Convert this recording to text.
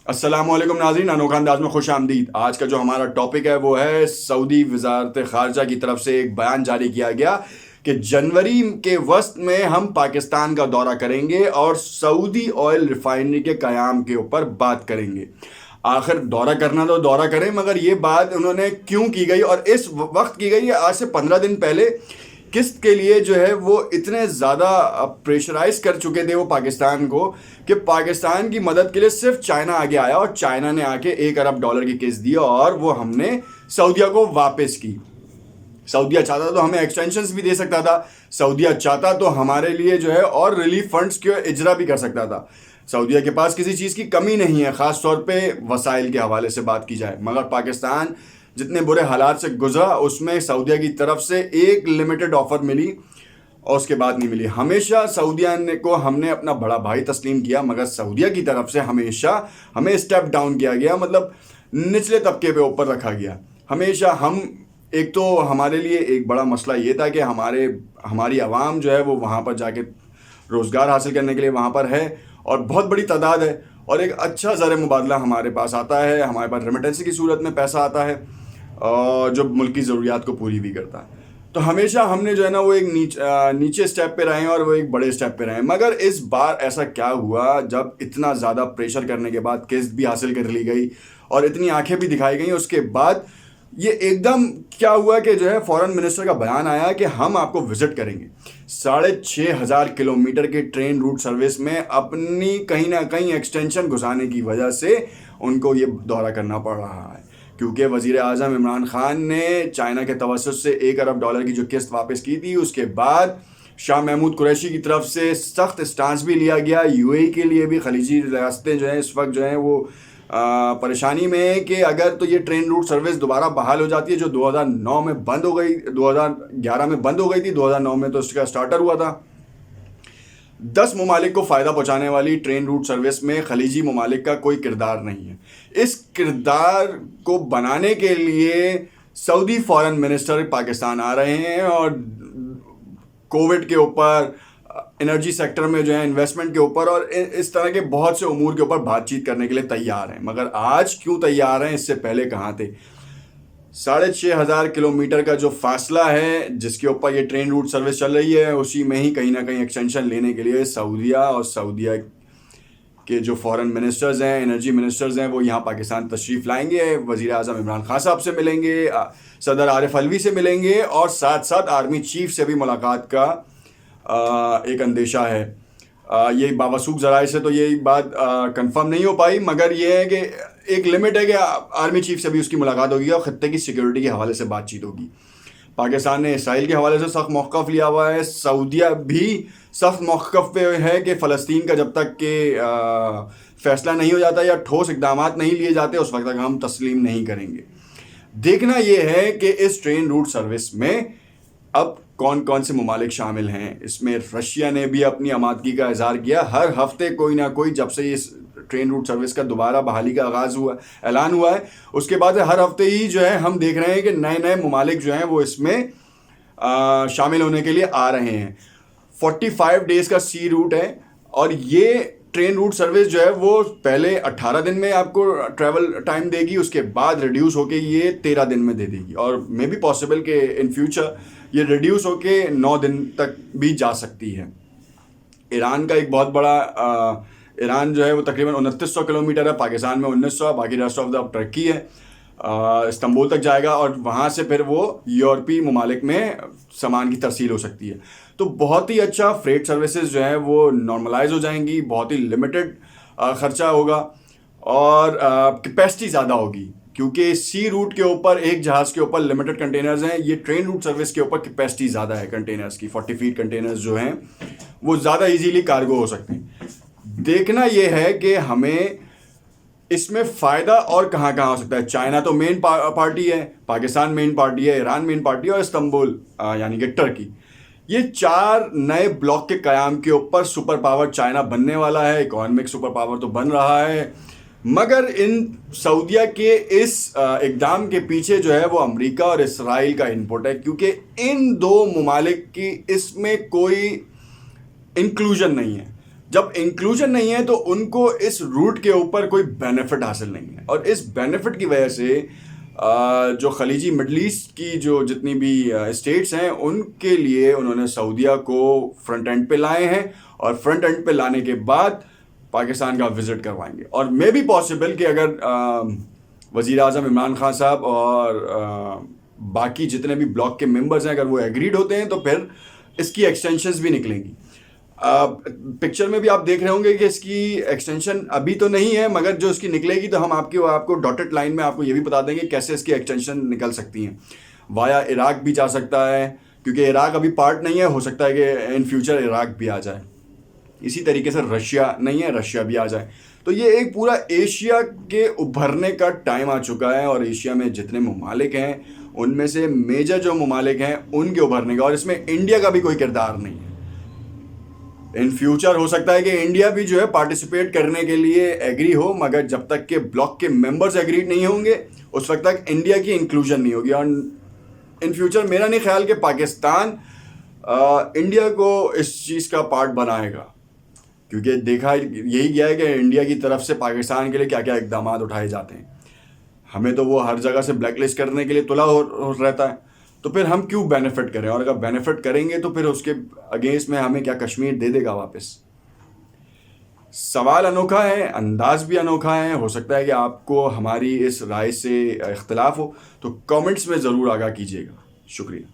अस्सलामुअलैकुम नाज़रीन, अनोखा अंदाज में खुश आमदीद। आज का जो हमारा टॉपिक है वो है सऊदी वजारत ख़ारजा की तरफ से एक बयान जारी किया गया कि जनवरी के वस्त में हम पाकिस्तान का दौरा करेंगे और सऊदी ऑयल रिफाइनरी के क़याम के ऊपर बात करेंगे। आखिर दौरा करना तो दौरा करें, मगर ये बात उन्होंने क्यों की गई और इस वक्त की गई, आज से 15 दिन पहले किस्त के लिए जो है वो इतने ज़्यादा प्रेशराइज कर चुके थे वो पाकिस्तान को कि पाकिस्तान की मदद के लिए सिर्फ चाइना आगे आया और चाइना ने आके $1 अरब की किस्त दी और वो हमने सऊदिया को वापस की। सऊदिया चाहता तो हमें एक्सटेंशंस भी दे सकता था, सऊदिया चाहता तो हमारे लिए जो है और रिलीफ फंड्स के इजरा भी कर सकता था। सऊदिया के पास किसी चीज़ की कमी नहीं है, ख़ास तौर पे वसाइल के हवाले से बात की जाए, मगर पाकिस्तान जितने बुरे हालात से गुजरा उसमें सऊदिया की तरफ से एक लिमिटेड ऑफर मिली और उसके बाद नहीं मिली। हमेशा सऊदिया को हमने अपना बड़ा भाई तस्लीम किया, मगर सऊदिया की तरफ से हमेशा हमें स्टेप डाउन किया गया, मतलब निचले तबके पे ऊपर रखा गया। हमेशा हम एक तो हमारे लिए एक बड़ा मसला ये था कि हमारी आवाम जो है वो वहाँ पर जाके रोज़गार हासिल करने के लिए वहाँ पर है और बहुत बड़ी तादाद है और एक अच्छा ज़र मुबादला हमारे पास आता है, हमारे पास रेमिटेंस की सूरत में पैसा आता है और जो मुल्क की ज़रूरियात को पूरी भी करता है। तो हमेशा हमने जो है ना वो एक नीचे स्टेप पे रहे और वो एक बड़े स्टेप पे रहे। मगर इस बार ऐसा क्या हुआ, जब इतना ज़्यादा प्रेशर करने के बाद किस्त भी हासिल कर ली गई और इतनी आंखें भी दिखाई गई, उसके बाद ये एकदम क्या हुआ कि जो है फॉरेन मिनिस्टर का बयान आया कि हम आपको विजिट करेंगे। 6,500 किलोमीटर के ट्रेन रूट सर्विस में अपनी कहीं ना कहीं एक्सटेंशन घुसाने की वजह से उनको ये दौरा करना पड़ रहा है, क्योंकि वज़ीर आज़म इमरान खान ने चाइना के तवस्सुत से $1 अरब की जो किस्त वापस की थी, उसके बाद शाह महमूद कुरैशी की तरफ से सख्त स्टांस भी लिया गया। यूएई के लिए भी खलीजी रियासतें जो हैं इस वक्त जो हैं वो परेशानी में है कि अगर तो ये ट्रेन रूट सर्विस दोबारा बहाल हो जाती है, जो 2009 में बंद हो गई, 2011 में बंद हो गई थी, 2009 में तो उसका स्टार्टर हुआ था। 10 ममालिक को फ़ायदा पहुंचाने वाली ट्रेन रूट सर्विस में खलीजी ममालिक का कोई किरदार नहीं है। इस किरदार को बनाने के लिए सऊदी फॉरेन मिनिस्टर पाकिस्तान आ रहे हैं और कोविड के ऊपर, एनर्जी सेक्टर में जो है इन्वेस्टमेंट के ऊपर और इस तरह के बहुत से उमूर के ऊपर बातचीत करने के लिए तैयार हैं। मगर आज क्यों तैयार हैं, इससे पहले कहाँ थे? 6,500 किलोमीटर का जो फासला है जिसके ऊपर ये ट्रेन रूट सर्विस चल रही है, उसी में ही कहीं ना कहीं एक्सटेंशन लेने के लिए सऊदिया और सऊदिया के जो फॉरेन मिनिस्टर्स हैं, एनर्जी मिनिस्टर्स हैं, वो यहाँ पाकिस्तान तशरीफ़ लाएंगे। वज़ीर आज़म इमरान खान साहब से मिलेंगे, सदर आरिफ अलवी से मिलेंगे और साथ साथ आर्मी चीफ से भी मुलाकात का एक अंदेशा है। ये बावसूख ज़राए से तो ये बात कंफर्म नहीं हो पाई, मगर ये है कि एक लिमिट है कि आर्मी चीफ से भी उसकी मुलाकात होगी और ख़त्ते की सिक्योरिटी के हवाले से बातचीत होगी। पाकिस्तान ने इसराइल के हवाले से सख्त मौक़िफ़ लिया हुआ है, सऊदिया भी सख्त मौक़िफ़ पे है कि फ़लस्तीन का जब तक के फ़ैसला नहीं हो जाता या ठोस इक़दाम नहीं लिए जाते उस वक्त तक हम तस्लीम नहीं करेंगे। देखना ये है कि इस ट्रेन रूट सर्विस में अब कौन कौन से ममालिक शामिल हैं। इसमें रशिया ने भी अपनी आमादगी का इज़हार किया। हर हफ्ते कोई ना कोई, जब से इस ट्रेन रूट सर्विस का दोबारा बहाली का आगाज़ हुआ, ऐलान हुआ है, उसके बाद हर हफ्ते ही जो है हम देख रहे हैं कि नए नए ममालिक जो हैं वो इसमें शामिल होने के लिए आ रहे हैं। 45 डेज़ का सी रूट है और ये ट्रेन रूट सर्विस जो है वो पहले 18 दिन में आपको ट्रैवल टाइम देगी, उसके बाद रिड्यूस होके ये 13 दिन में दे देगी और मे बी पॉसिबल कि इन फ्यूचर ये रिड्यूस होके 9 दिन तक भी जा सकती है। ईरान का एक बहुत बड़ा ईरान जो है वो तकरीबन 2900 किलोमीटर है, पाकिस्तान में 1900, बाकी रेस्ट ऑफ द टर्की है, इस्तांबुल तक जाएगा और वहाँ से फिर वो यूरोपीय ममालिक में सामान की तरसील हो सकती है। तो बहुत ही अच्छा फ्रेट सर्विसेज जो है वो नॉर्मलाइज हो जाएंगी, बहुत ही लिमिटेड ख़र्चा होगा और कैपेसिटी ज़्यादा होगी, क्योंकि सी रूट के ऊपर एक जहाज़ के ऊपर लिमिटेड कंटेनर्स हैं, ये ट्रेन रूट सर्विस के ऊपर कैपेसिटी ज़्यादा है कंटेनर्स की। 40 फीट कंटेनर्स जो हैं वो ज़्यादा इजीली कार्गो हो सकते हैं। देखना ये है कि हमें इसमें फ़ायदा और कहाँ कहाँ हो सकता है। चाइना तो मेन पार्टी है, पाकिस्तान मेन पार्टी है, ईरान मेन पार्टी है और इस्तांबुल यानी कि टर्की। ये 4 नए ब्लॉक के क़याम के ऊपर सुपर पावर चाइना बनने वाला है, इकोनॉमिक सुपर पावर तो बन रहा है, मगर इन सऊदिया के इस इक़दाम के पीछे जो है वो अमेरिका और इसराइल का इनपुट है, क्योंकि इन दो ममालिक की इसमें कोई इंक्लूजन नहीं है। जब इंक्लूजन नहीं है तो उनको इस रूट के ऊपर कोई बेनिफिट हासिल नहीं है, और इस बेनिफिट की वजह से जो खलीजी मिडल ईस्ट की जो जितनी भी स्टेट्स हैं उनके लिए उन्होंने सऊदीया को फ्रंट एंड पे लाए हैं, और फ्रंट एंड पे लाने के बाद पाकिस्तान का विजिट करवाएंगे। और मे बी पॉसिबल कि अगर वज़ीर आज़म इमरान खान साहब और बाकी जितने भी ब्लॉक के मेंबर्स हैं अगर वो एग्रीड होते हैं तो फिर इसकी एक्सटेंशंस भी निकलेंगी। पिक्चर में भी आप देख रहे होंगे कि इसकी एक्सटेंशन अभी तो नहीं है, मगर जो इसकी निकलेगी तो हम आपको डॉटेड लाइन में आपको ये भी बता देंगे कैसे इसकी एक्सटेंशन निकल सकती हैं। वाया इराक भी जा सकता है, क्योंकि इराक अभी पार्ट नहीं है, हो सकता है कि इन फ्यूचर इराक भी आ जाए। इसी तरीके से रशिया नहीं है, रशिया भी आ जाए। तो ये एक पूरा एशिया के उभरने का टाइम आ चुका है, और एशिया में जितने ममालिक हैं उनमें से मेजर जो ममालिक हैं उनके उभरने का, और इसमें इंडिया का भी कोई किरदार नहीं है। इन फ्यूचर हो सकता है कि इंडिया भी जो है पार्टिसिपेट करने के लिए एग्री हो, मगर जब तक के ब्लॉक के मेंबर्स एग्री नहीं होंगे उस वक्त तक इंडिया की इंक्लूजन नहीं होगी। और इन फ्यूचर मेरा नहीं ख्याल कि पाकिस्तान इंडिया को इस चीज़ का पार्ट बनाएगा, क्योंकि देखा यही गया है कि इंडिया की तरफ से पाकिस्तान के लिए क्या क्या इकदाम उठाए जाते हैं। हमें तो वो हर जगह से ब्लैकलिस्ट करने के लिए तुला हो रहता है, तो फिर हम क्यों बेनिफिट करें, और अगर बेनिफिट करेंगे तो फिर उसके अगेंस्ट में हमें क्या कश्मीर दे देगा वापस। सवाल अनोखा है, अंदाज भी अनोखा है, हो सकता है कि आपको हमारी इस राय से इख्तलाफ हो, तो कमेंट्स में ज़रूर आगाह कीजिएगा। शुक्रिया।